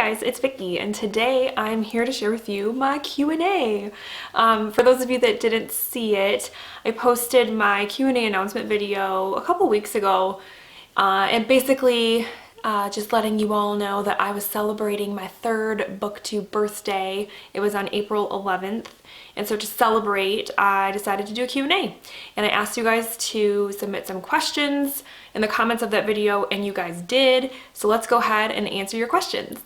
guys, it's Vicky, and today I'm here to share with you my Q&A. For those of you that didn't see it, I posted my Q&A announcement video a couple weeks ago, and basically just letting you all know that I was celebrating my third BookTube birthday. It was on April 11th, and so to celebrate, I decided to do a Q&A, and I asked you guys to submit some questions in the comments of that video, and you guys did, so let's go ahead and answer your questions.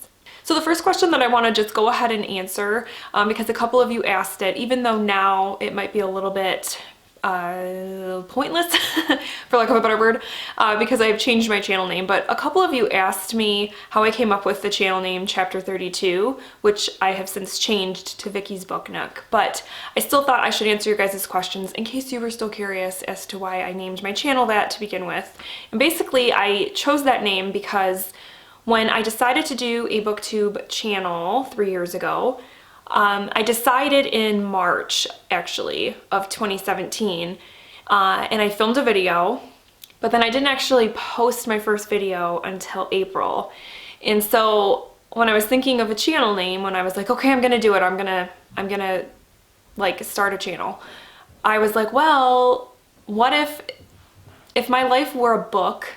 So the first question that I want to just go ahead and answer, because a couple of you asked it, even though now it might be a little bit pointless, for lack of a better word, because I've changed my channel name, but a couple of you asked me how I came up with the channel name Chapter 32, which I have since changed to Vicky's Book Nook, but I still thought I should answer your guys' questions in case you were still curious as to why I named my channel that to begin with. And basically I chose that name because when I decided to do a BookTube channel 3 years ago, I decided in March, actually, of 2017, and I filmed a video, but then I didn't actually post my first video until April. And so when I was thinking of a channel name, when I was like, okay, I'm gonna do it, I'm gonna like start a channel, I was like, well, what if my life were a book,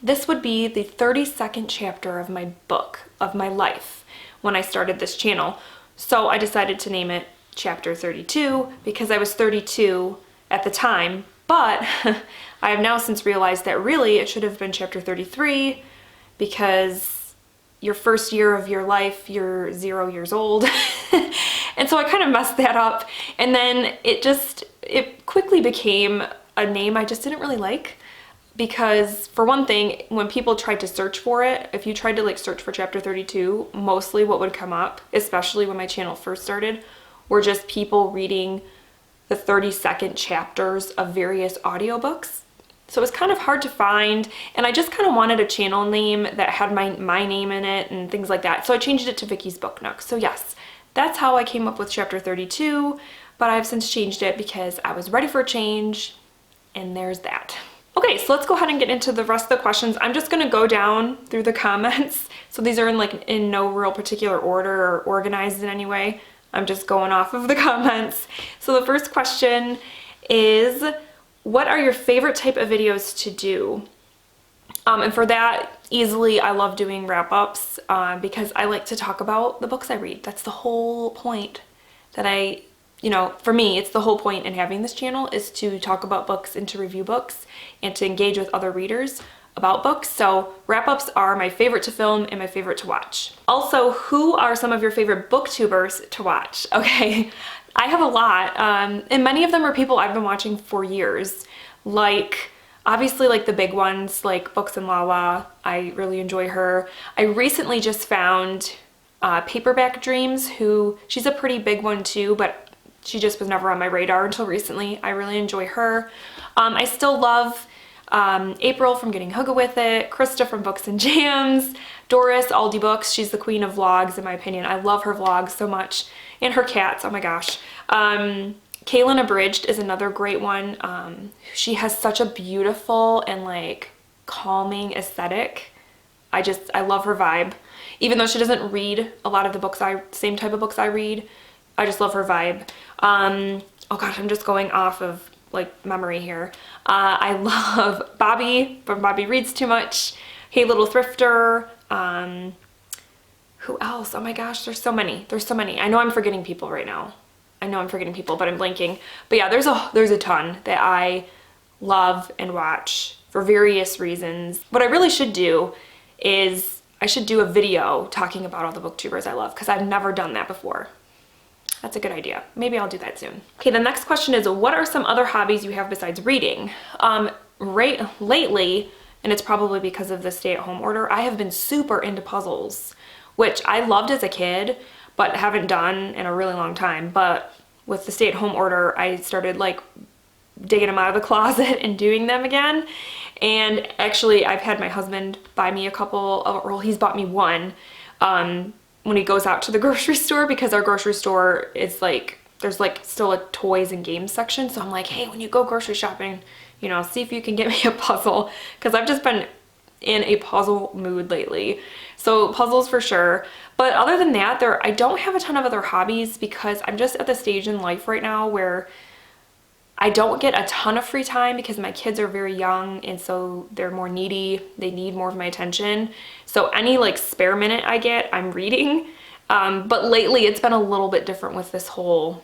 this would be the 32nd chapter of my book, of my life, when I started this channel. So I decided to name it Chapter 32 because I was 32 at the time, but I have now since realized that really it should have been Chapter 33 because your first year of your life, you're 0 years old. And so I kind of messed that up, and then it quickly became a name I just didn't really like. Because for one thing, when people tried to search for it, if you tried to like search for Chapter 32, mostly what would come up, especially when my channel first started, were just people reading the 30-second chapters of various audiobooks. So it was kind of hard to find, and I just kind of wanted a channel name that had my name in it and things like that. So I changed it to Vicky's Book Nook. So yes, that's how I came up with Chapter 32, but I've since changed it because I was ready for a change, and there's that. Okay, so let's go ahead and get into the rest of the questions. I'm just gonna go down through the comments. So these are in no real particular order or organized in any way. I'm just going off of the comments. So the first question is, what are your favorite type of videos to do? And for that, easily, I love doing wrap-ups because I like to talk about the books I read. That's the whole point that for me, it's the whole point in having this channel is to talk about books and to review books and to engage with other readers about books. So wrap-ups are my favorite to film and my favorite to watch. Also, who are some of your favorite booktubers to watch? Okay, I have a lot, and many of them are people I've been watching for years. Like, obviously, like the big ones, like Books and Lala. I really enjoy her. I recently just found Paperback Dreams, she's a pretty big one too, but she just was never on my radar until recently. I really enjoy her. I still love April from Getting Hooga With It, Krista from Books and Jams, Doris, Aldi Books. She's the queen of vlogs in my opinion. I love her vlogs so much. And her cats, oh my gosh. Kaylin Abridged is another great one. She has such a beautiful and like calming aesthetic. I love her vibe. Even though she doesn't read a lot of the same type of books I read, I just love her vibe. Oh gosh, I'm just going off of like memory here. I love Bobby from Bobby Reads Too Much, Hey Little Thrifter. Who else? Oh my gosh, there's so many. There's so many. I know I'm forgetting people right now. I know I'm forgetting people, but I'm blanking. But yeah, there's a ton that I love and watch for various reasons. What I really should do is I should do a video talking about all the booktubers I love because I've never done that before. That's a good idea. Maybe I'll do that soon. Okay, the next question is, what are some other hobbies you have besides reading? Lately, and it's probably because of the stay-at-home order, I have been super into puzzles, which I loved as a kid, but haven't done in a really long time. But with the stay-at-home order, I started like digging them out of the closet and doing them again. And actually, I've had my husband buy me a couple, or he's bought me one, when he goes out to the grocery store, because our grocery store is like, there's like still a toys and games section. So I'm like, hey, when you go grocery shopping, see if you can get me a puzzle, because I've just been in a puzzle mood lately. So puzzles for sure. But other than that, I don't have a ton of other hobbies because I'm just at the stage in life right now where I don't get a ton of free time because my kids are very young and so they're more needy. They need more of my attention. So any like spare minute I get, I'm reading. But lately it's been a little bit different with this whole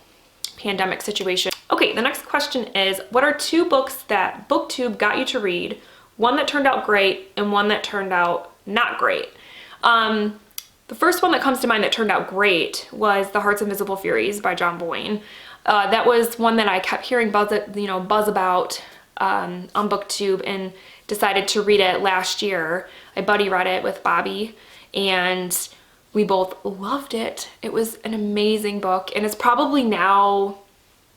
pandemic situation. Okay, the next question is, what are 2 books that BookTube got you to read? One that turned out great and one that turned out not great. The first one that comes to mind that turned out great was The Heart's Invisible Furies by John Boyne. That was one that I kept hearing buzz about on BookTube and decided to read it last year. My buddy read it with Bobby and we both loved it. It was an amazing book and it's probably now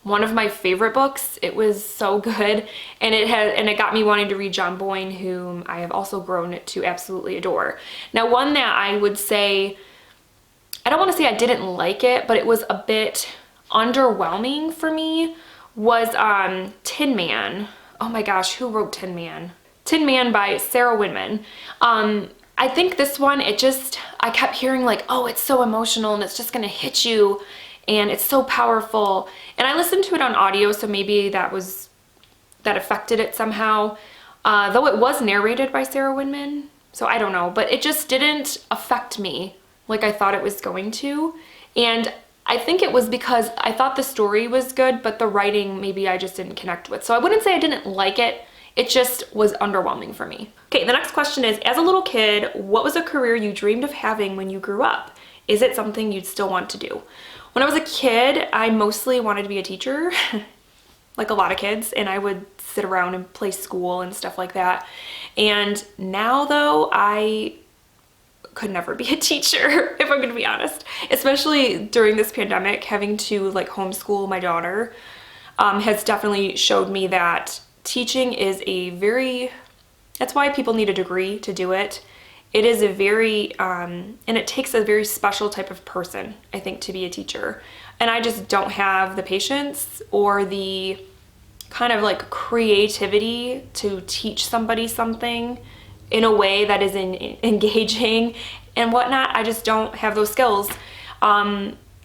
one of my favorite books. It was so good and it got me wanting to read John Boyne, whom I have also grown to absolutely adore. Now, one that I would say, I don't want to say I didn't like it, but it was a bit underwhelming for me, was Tin Man. Oh my gosh, who wrote Tin Man? Tin Man by Sarah Winman. I think this one, I kept hearing like, oh, it's so emotional and it's just gonna hit you and it's so powerful. And I listened to it on audio, so maybe that affected it somehow. Though it was narrated by Sarah Winman, so I don't know, but it just didn't affect me like I thought it was going to. And I think it was because I thought the story was good, but the writing maybe I just didn't connect with. So I wouldn't say I didn't like it. It just was underwhelming for me. Okay, the next question is, as a little kid, what was a career you dreamed of having when you grew up? Is it something you'd still want to do? When I was a kid, I mostly wanted to be a teacher, like a lot of kids, and I would sit around and play school and stuff like that. And now though, I could never be a teacher, if I'm gonna be honest. Especially during this pandemic, having to like homeschool my daughter has definitely showed me that teaching is that's why people need a degree to do it. It is a very, and it takes a very special type of person, I think, to be a teacher. And I just don't have the patience or the kind of like creativity to teach somebody something in a way that is engaging and whatnot. I just don't have those skills.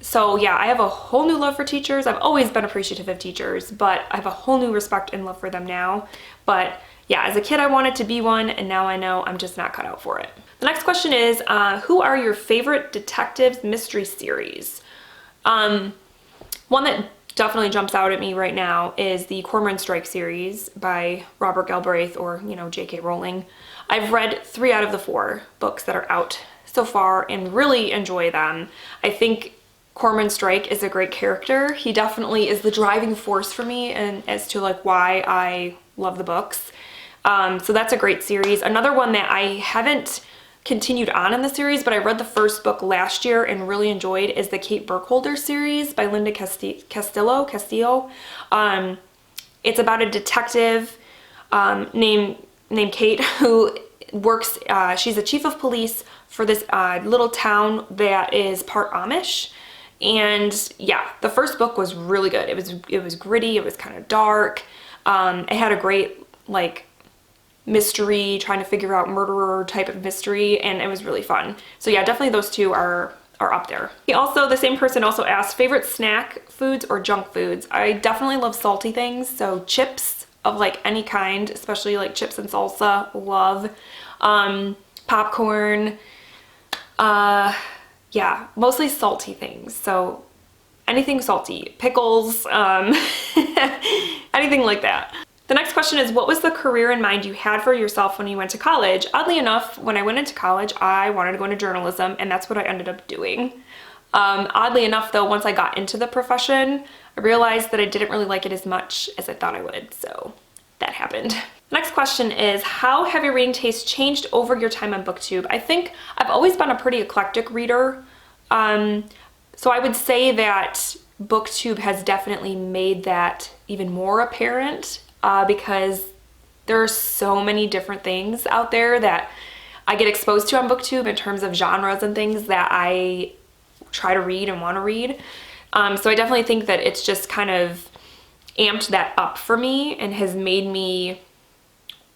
So yeah, I have a whole new love for teachers. I've always been appreciative of teachers, but I have a whole new respect and love for them now. But yeah, as a kid I wanted to be one, and now I know I'm just not cut out for it. The next question is, who are your favorite detectives mystery series? One that definitely jumps out at me right now is the Cormoran Strike series by Robert Galbraith, or J.K. Rowling. I've read 3 out of the 4 books that are out so far and really enjoy them. I think Cormoran Strike is a great character. He definitely is the driving force for me and as to like why I love the books. So that's a great series. Another one that I haven't continued on in the series, but I read the first book last year and really enjoyed, is the Kate Burkholder series by Linda Castillo. It's about a detective named Kate who works, she's a chief of police for this little town that is part Amish. And yeah, the first book was really good. It was gritty, it was kind of dark. It had a great like mystery, trying to figure out murderer type of mystery, and it was really fun. So yeah, definitely those 2 are up there. The same person also asked, favorite snack foods or junk foods? I definitely love salty things, so chips of like any kind, especially like chips and salsa, love. Popcorn, yeah, mostly salty things, so anything salty, pickles, anything like that. The next question is, what was the career in mind you had for yourself when you went to college? Oddly enough, when I went into college, I wanted to go into journalism, and that's what I ended up doing. Oddly enough though, once I got into the profession, I realized that I didn't really like it as much as I thought I would, so that happened. Next question is, how have your reading tastes changed over your time on BookTube? I think I've always been a pretty eclectic reader, so I would say that BookTube has definitely made that even more apparent, because there are so many different things out there that I get exposed to on BookTube in terms of genres and things that I try to read and want to read. So I definitely think that it's just kind of amped that up for me and has made me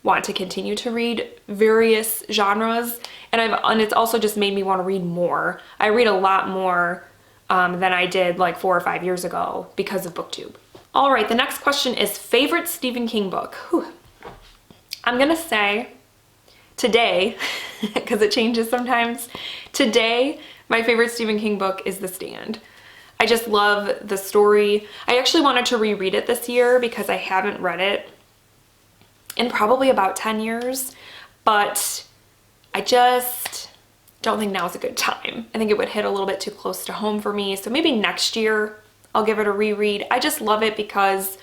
want to continue to read various genres, and it's also just made me want to read more. I read a lot more than I did like 4 or 5 years ago because of BookTube. All right, the next question is favorite Stephen King book. Whew. I'm gonna say today, because it changes sometimes, today my favorite Stephen King book is The Stand. I just love the story. I actually wanted to reread it this year because I haven't read it in probably about 10 years, but I just don't think now's a good time. I think it would hit a little bit too close to home for me, so maybe next year I'll give it a reread. I just love it because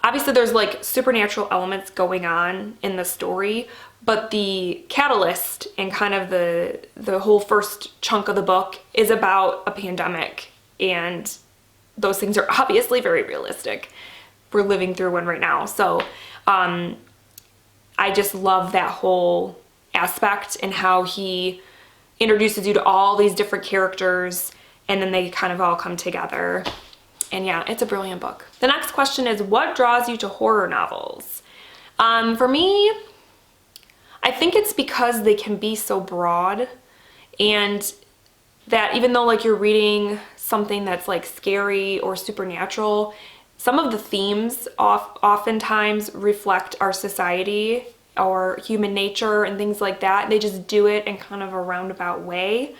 obviously there's like supernatural elements going on in the story, but the catalyst and kind of the whole first chunk of the book is about a pandemic, and those things are obviously very realistic. We're living through one right now. So I just love that whole aspect and how he introduces you to all these different characters and then they kind of all come together. And yeah, it's a brilliant book. The next question is, what draws you to horror novels? For me, I think it's because they can be so broad, and that even though like you're reading something that's like scary or supernatural, some of the themes oftentimes reflect our society or human nature and things like that. They just do it in kind of a roundabout way.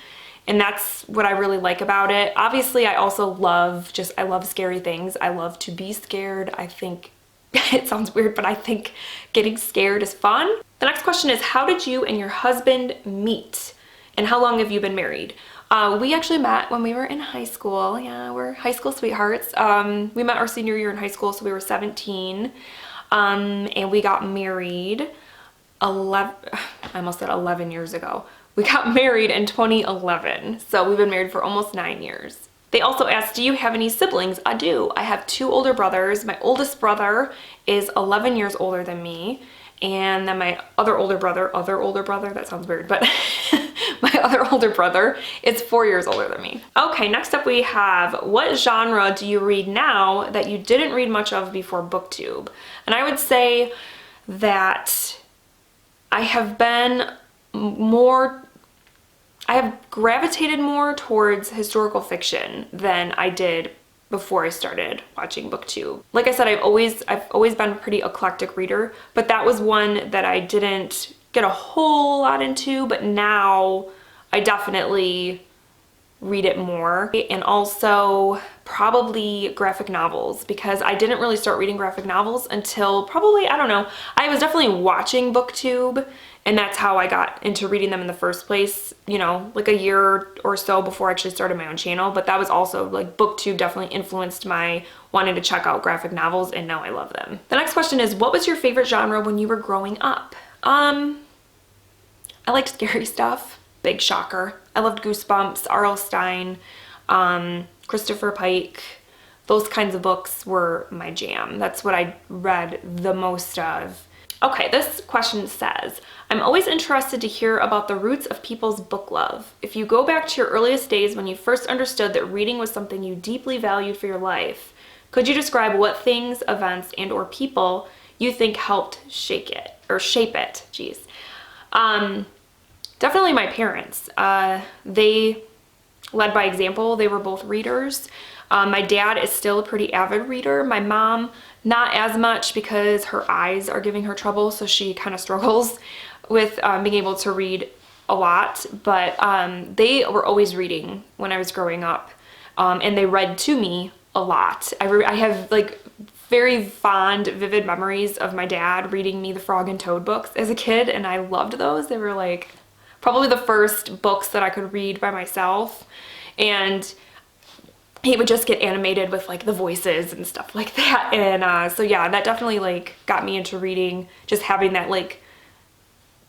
And that's what I really like about it. Obviously, I also love I love scary things. I love to be scared. I think, it sounds weird, but I think getting scared is fun. The next question is, how did you and your husband meet? And how long have you been married? We actually met when we were in high school. Yeah, we're high school sweethearts. We met our senior year in high school, so we were 17. And we got married I almost said 11 years ago. We got married in 2011, so we've been married for almost 9 years. They also asked, do you have any siblings? I do. I have 2 older brothers. My oldest brother is 11 years older than me, and then my other older brother, that sounds weird, but my other older brother is 4 years older than me. Okay, next up we have, what genre do you read now that you didn't read much of before BookTube? And I would say that I have gravitated more towards historical fiction than I did before I started watching BookTube. Like I said, I've always been a pretty eclectic reader, but that was one that I didn't get a whole lot into, but now I definitely read it more. And also probably graphic novels, because I didn't really start reading graphic novels until probably, I don't know, I was definitely watching BookTube, and that's how I got into reading them in the first place, you know, like a year or so before I actually started my own channel. But that was also like BookTube definitely influenced my wanting to check out graphic novels, and now I love them. The next question is, what was your favorite genre when you were growing up? I liked scary stuff. Big shocker. I loved Goosebumps, R.L. Stine, Christopher Pike. Those kinds of books were my jam. That's what I read the most of. Okay, this question says, I'm always interested to hear about the roots of people's book love. If you go back to your earliest days when you first understood that reading was something you deeply valued for your life, could you describe what things, events, and or people you think helped shape it? Jeez. Definitely my parents. They led by example. They were both readers. My dad is still a pretty avid reader. My mom, not as much because her eyes are giving her trouble, so she kind of struggles with being able to read a lot. But they were always reading when I was growing up, and they read to me a lot. I have like very fond, vivid memories of my dad reading me the Frog and Toad books as a kid, and I loved those. They were like probably the first books that I could read by myself, and he would just get animated with like the voices and stuff like that. And so yeah, that definitely like got me into reading, just having that like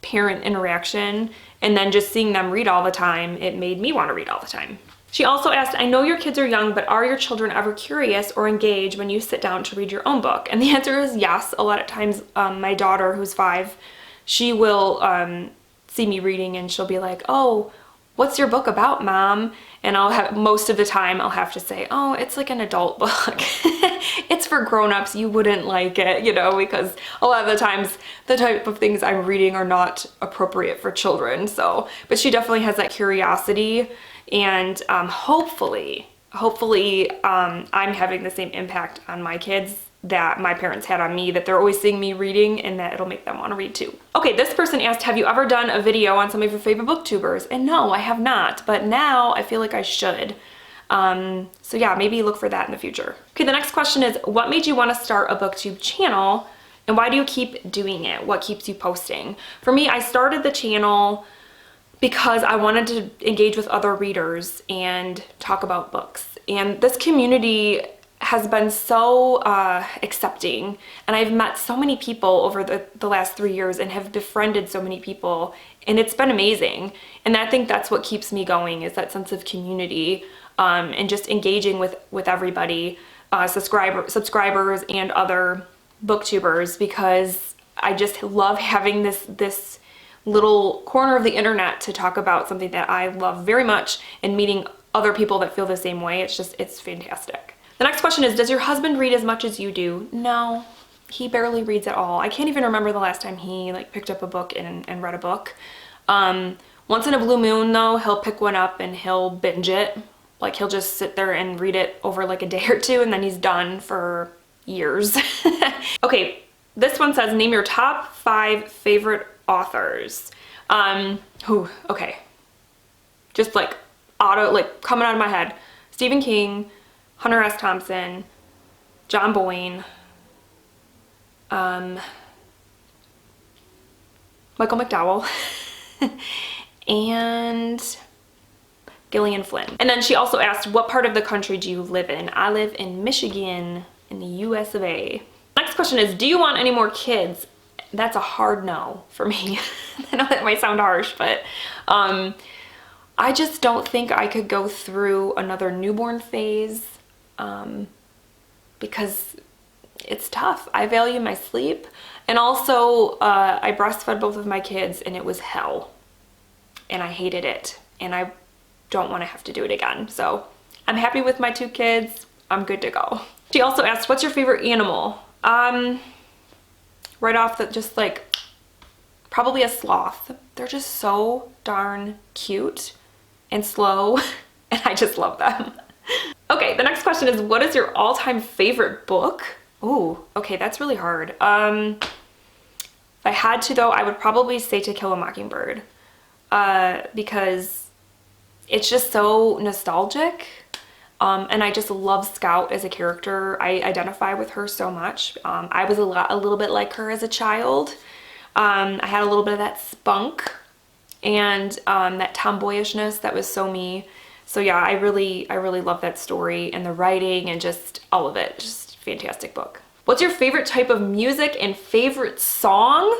parent interaction, and then just seeing them read all the time, it made me want to read all the time. She also asked, I know your kids are young, but are your children ever curious or engaged when you sit down to read your own book? And the answer is yes. A lot of times my daughter, who's 5, she will see me reading and she'll be like, oh, what's your book about, Mom? And most of the time I'll have to say, oh, it's like an adult book. It's it's for grown-ups, you wouldn't like it, you know, because a lot of the times the type of things I'm reading are not appropriate for children. So, but she definitely has that curiosity, and hopefully I'm having the same impact on my kids that my parents had on me, that they're always seeing me reading and that it'll make them want to read too. Okay, this person asked, have you ever done a video on some of your favorite booktubers? And no, I have not, but now I feel like I should. So yeah, maybe look for that in the future. Okay, the next question is, what made you want to start a booktube channel and why do you keep doing it? What keeps you posting? For me, I started the channel because I wanted to engage with other readers and talk about books. And this community has been so accepting, and I've met so many people over the last 3 years and have befriended so many people, and it's been amazing. And I think that's what keeps me going, is that sense of community, and just engaging with everybody, subscribers and other booktubers, because I just love having this little corner of the internet to talk about something that I love very much, and meeting other people that feel the same way. It's fantastic. The next question is, does your husband read as much as you do? No, he barely reads at all. I can't even remember the last time he like picked up a book and read a book. Once in a blue moon though, he'll pick one up and he'll binge it. Like he'll just sit there and read it over like a day or two, and then he's done for years. Okay, this one says, name your top 5 favorite authors. Okay. Just like coming out of my head. Stephen King, Hunter S. Thompson, John Boyne, Michael McDowell, and Gillian Flynn. And then she also asked, what part of the country do you live in? I live in Michigan in the US of A. Next question is, do you want any more kids? That's a hard no for me. I know that might sound harsh, but I just don't think I could go through another newborn phase, because it's tough. I value my sleep, and also I breastfed both of my kids and it was hell, and I hated it, and I don't want to have to do it again. So I'm happy with my 2 kids. I'm good to go. She also asked, what's your favorite animal? Right off the, just like probably a sloth. They're just so darn cute and slow, and I just love them. Okay, the next question is, what is your all-time favorite book? Ooh, okay, that's really hard. If I had to though, I would probably say To Kill a Mockingbird, because it's just so nostalgic, and I just love Scout as a character. I identify with her so much. I was a little bit like her as a child. I had a little bit of that spunk and that tomboyishness that was so me. So yeah, I really love that story and the writing and just all of it. Just fantastic book. What's your favorite type of music and favorite song?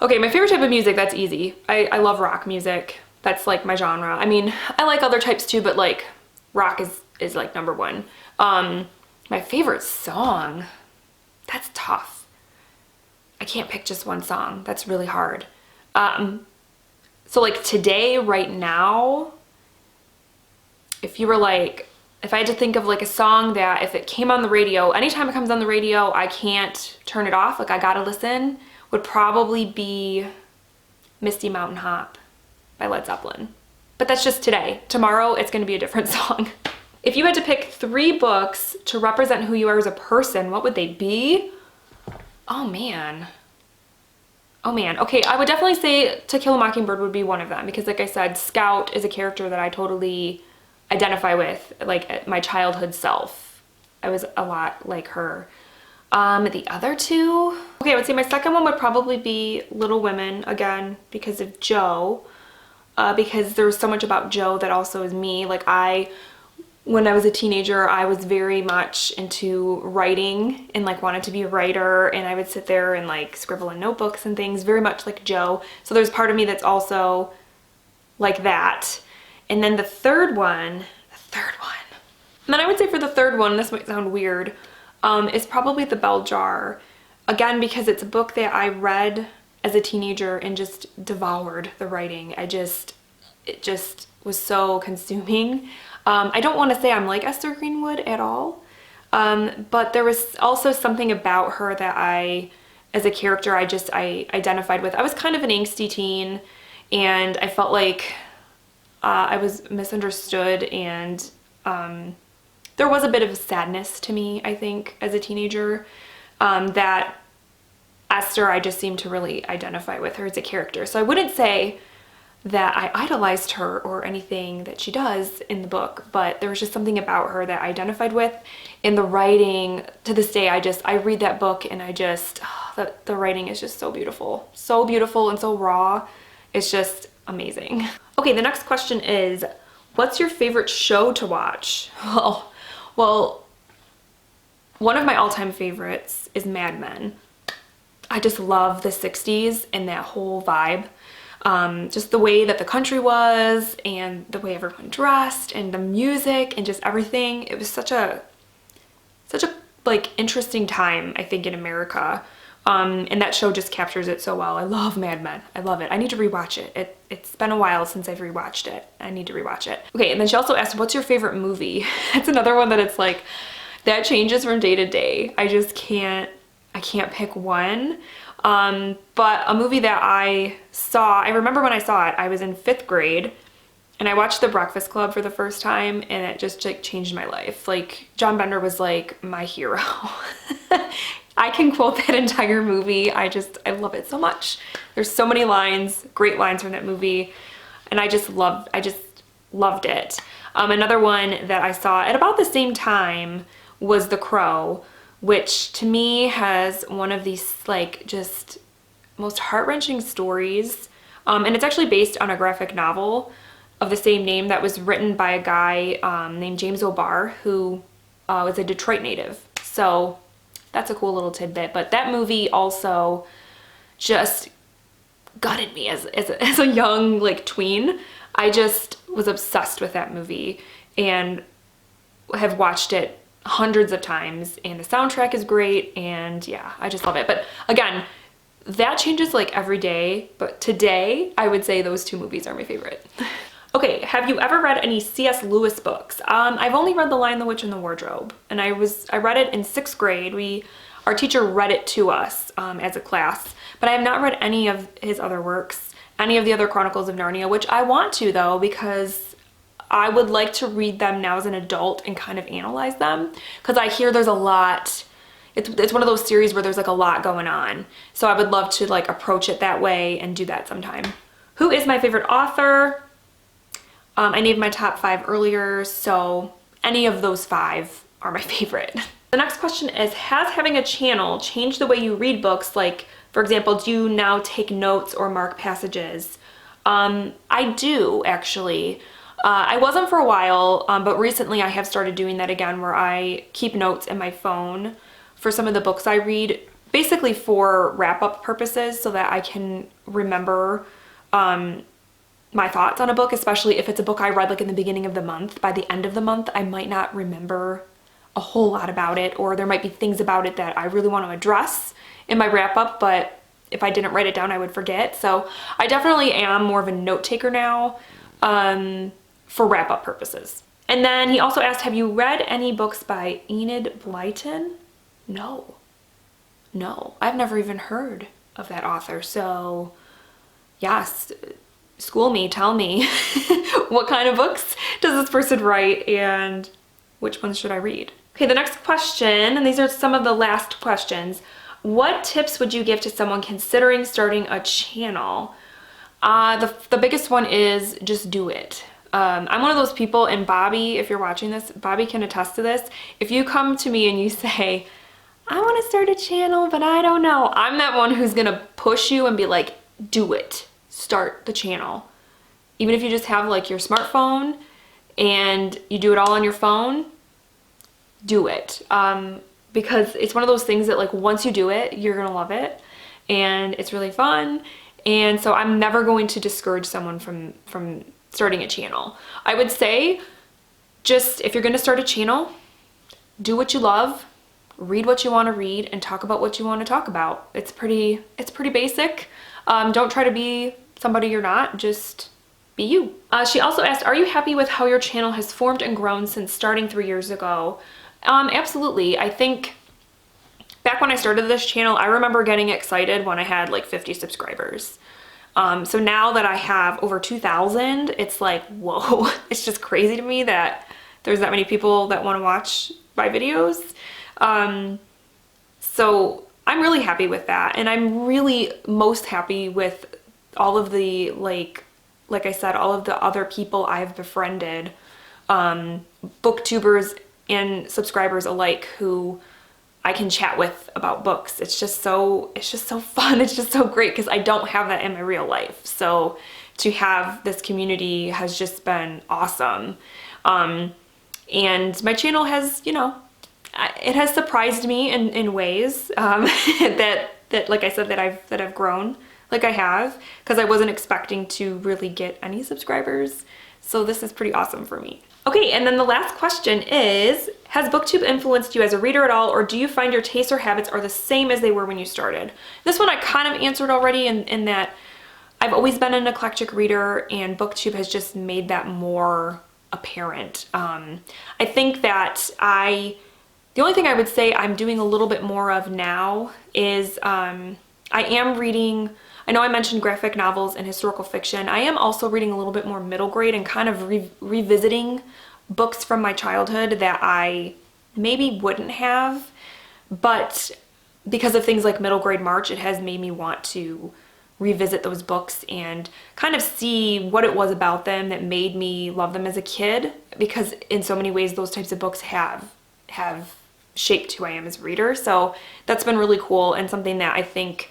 Okay, my favorite type of music, that's easy. I love rock music. That's like my genre. I mean, I like other types too, but like rock is like number 1. My favorite song, that's tough. I can't pick just one song. That's really hard. So like today, right now, if you were like, if I had to think of like a song that if it came on the radio, anytime it comes on the radio, I can't turn it off, like I gotta listen, would probably be Misty Mountain Hop by Led Zeppelin. But that's just today. Tomorrow, it's gonna be a different song. If you had to pick 3 books to represent who you are as a person, what would they be? Oh man. Okay, I would definitely say To Kill a Mockingbird would be one of them, because like I said, Scout is a character that I totally identify with, like my childhood self. I was a lot like her. The other 2, okay, I would say my second one would probably be Little Women, again, because of Jo, because there's so much about Jo that also is me. Like when I was a teenager, I was very much into writing and like wanted to be a writer, and I would sit there and like scribble in notebooks and things, very much like Jo. So there's part of me that's also like that. And then the third one, and then I would say for the third one, this might sound weird, is probably The Bell Jar. Again, because it's a book that I read as a teenager and just devoured the writing. It just was so consuming. I don't want to say I'm like Esther Greenwood at all, But there was also something about her that as a character, I identified with. I was kind of an angsty teen, and I felt like I was misunderstood, and there was a bit of sadness to me, I think, as a teenager, that Esther, I just seemed to really identify with her as a character. So I wouldn't say that I idolized her or anything that she does in the book, but there was just something about her that I identified with. In the writing, to this day, I read that book and the writing is just so beautiful and so raw. It's just amazing. Okay, the next question is, what's your favorite show to watch? Well, one of my all-time favorites is Mad Men. I just love the 60s and that whole vibe. Just the way that the country was and the way everyone dressed and the music and just everything. It was such a like interesting time, I think, in America. And that show just captures it so well. I love Mad Men. I love it. I need to rewatch it. It's been a while since I've rewatched it. I need to rewatch it. Okay, and then she also asked, what's your favorite movie? That's another one that it's like, that changes from day to day. I can't pick one. But a movie that I remember when I saw it, I was in 5th grade, and I watched The Breakfast Club for the first time, and it just like changed my life. Like, John Bender was like my hero. I can quote that entire movie. I love it so much. There's so many lines, great lines from that movie, and I just loved it. Another one that I saw at about the same time was The Crow, which to me has one of these like just most heart-wrenching stories. And it's actually based on a graphic novel of the same name that was written by a guy named James O'Barr, who was a Detroit native. So that's a cool little tidbit. But that movie also just gutted me as a young like tween. I just was obsessed with that movie and have watched it hundreds of times, and the soundtrack is great, and yeah, I just love it. But again, that changes like every day, but today I would say those two movies are my favorite. Okay, have you ever read any C.S. Lewis books? I've only read The Lion, the Witch, and the Wardrobe, and I read it in 6th grade. Our teacher read it to us as a class, but I have not read any of his other works, any of the other Chronicles of Narnia, which I want to though, because I would like to read them now as an adult and kind of analyze them, because I hear there's a lot. It's one of those series where there's like a lot going on. So I would love to like approach it that way and do that sometime. Who is my favorite author? I named my top 5 earlier, so any of those 5 are my favorite. The next question is, has having a channel changed the way you read books? Like, for example, do you now take notes or mark passages? I do, actually. I wasn't for a while, but recently I have started doing that again, where I keep notes in my phone for some of the books I read, basically for wrap-up purposes, so that I can remember my thoughts on a book, especially if it's a book I read like in the beginning of the month. By the end of the month, I might not remember a whole lot about it, or there might be things about it that I really want to address in my wrap-up, but if I didn't write it down, I would forget. So I definitely am more of a note taker now for wrap-up purposes. And then he also asked, have you read any books by Enid Blyton? No, I've never even heard of that author. So yes, school me, tell me what kind of books does this person write and which ones should I read? Okay, the next question, and these are some of the last questions. What tips would you give to someone considering starting a channel? The biggest one is just do it. I'm one of those people, and Bobby, if you're watching this, Bobby can attest to this. If you come to me and you say, I want to start a channel, but I don't know, I'm that one who's gonna push you and be like, do it. Start the channel. Even if you just have like your smartphone and you do it all on your phone, do it. Because it's one of those things that like once you do it, you're gonna love it, and it's really fun. And so I'm never going to discourage someone from starting a channel. I would say, just if you're gonna start a channel, do what you love, read what you want to read, and talk about what you want to talk about. It's pretty basic. Don't try to be somebody you're not, just be you. She also asked, are you happy with how your channel has formed and grown since starting 3 years ago? Absolutely. I think back when I started this channel, I remember getting excited when I had like 50 subscribers. So now that I have over 2,000, it's like, whoa, it's just crazy to me that there's that many people that want to watch my videos. So I'm really happy with that. And I'm really most happy with all of the, like I said, all of the other people I've befriended, booktubers and subscribers alike, who I can chat with about books. It's just so fun. It's just so great because I don't have that in my real life. So to have this community has just been awesome. And my channel has, you know, it has surprised me in ways that like I said, that I've grown like I have, because I wasn't expecting to really get any subscribers. So this is pretty awesome for me. Okay, and then the last question is, has BookTube influenced you as a reader at all, or do you find your tastes or habits are the same as they were when you started? This one I kind of answered already in that I've always been an eclectic reader, and BookTube has just made that more apparent. I think that the only thing I would say I'm doing a little bit more of now is I am reading, I know I mentioned graphic novels and historical fiction. I am also reading a little bit more middle grade and kind of revisiting books from my childhood that I maybe wouldn't have, but because of things like Middle Grade March, it has made me want to revisit those books and kind of see what it was about them that made me love them as a kid, because in so many ways those types of books have shaped who I am as a reader. So that's been really cool, and something that I think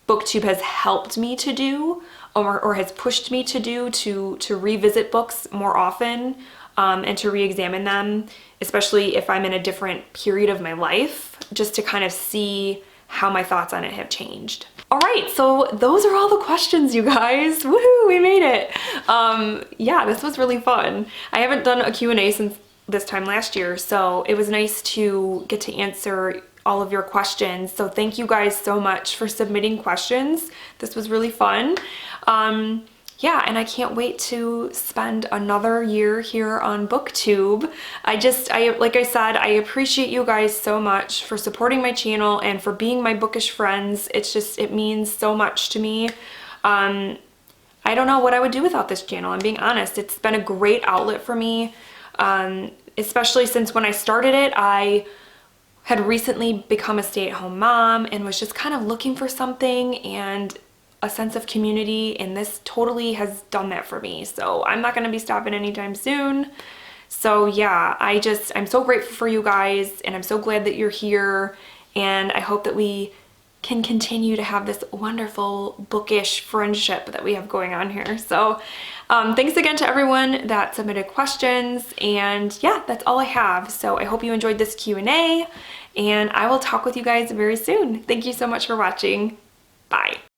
BookTube has helped me to do, or has pushed me to do, to revisit books more often, and to re-examine them, especially if I'm in a different period of my life, just to kind of see how my thoughts on it have changed. All right, so those are all the questions, you guys. Woohoo, we made it. Yeah, this was really fun. I haven't done a Q&A since this time last year, so it was nice to get to answer all of your questions. So thank you guys so much for submitting questions. This was really fun. Yeah, and I can't wait to spend another year here on BookTube. Like I said, I appreciate you guys so much for supporting my channel and for being my bookish friends. It means so much to me. I don't know what I would do without this channel, I'm being honest. It's been a great outlet for me, especially since when I started it, I had recently become a stay-at-home mom and was just kind of looking for something and a sense of community, and this totally has done that for me. So I'm not gonna be stopping anytime soon. So yeah, I'm so grateful for you guys, and I'm so glad that you're here, and I hope that we can continue to have this wonderful bookish friendship that we have going on here. So thanks again to everyone that submitted questions, and yeah, that's all I have. So I hope you enjoyed this Q&A, and I will talk with you guys very soon. Thank you so much for watching. Bye.